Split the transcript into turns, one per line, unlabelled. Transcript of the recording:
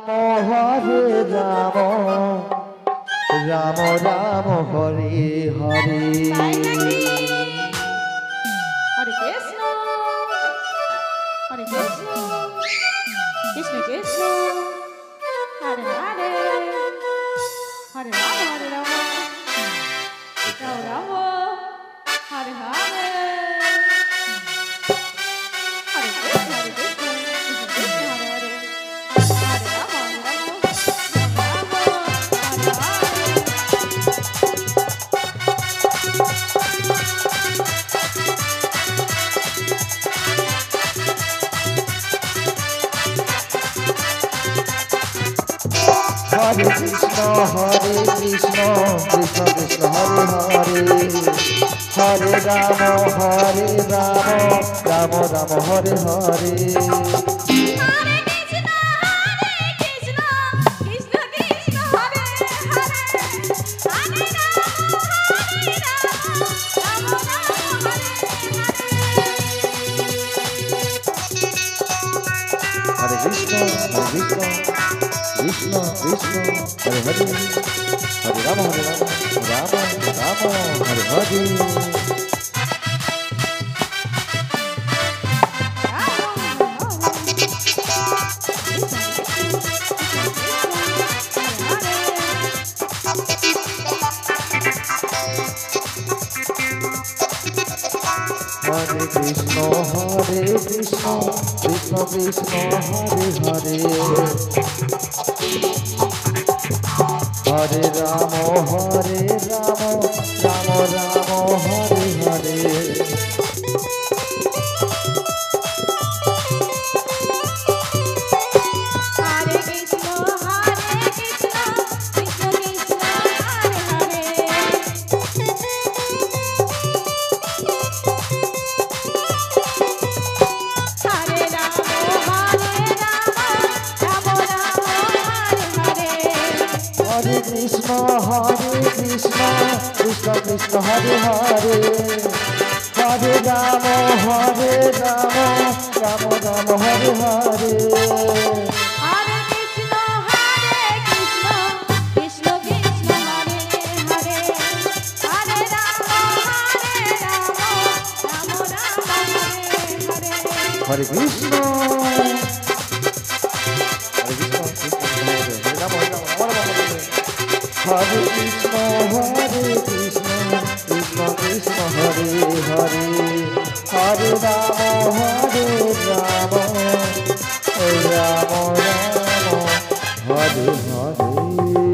Hare Ram Ram Ram Hare Hare.
Hare Krishna Hare Krishna Krishna Krishna Hare Hare Hare Ram Hare Ram Ram Ram Hare Hare Hare Krishna Hare Krishna Krishna Krishna Hare Hare Hare Ram Hare Ram Ram Ram Hare
Hare Krishna Krishna Krishna Hare Hare Hare Ram Ram Ram Hare Hare. Hare Krishna Krishna Krishna Hare Hare Hare Ram Ram Ram Hare Hare. Hare Krishna Krishna Krishna Hare Hare Hare Ram Ram Ram Hare Hare. Hare Krishna Krishna Krishna Hare Hare Hare Ram Ram Ram Hare Hare. Hare Krishna Hare Krishna Krishna Krishna Hare Hare Hare Ram Ram Ram Hare Hare.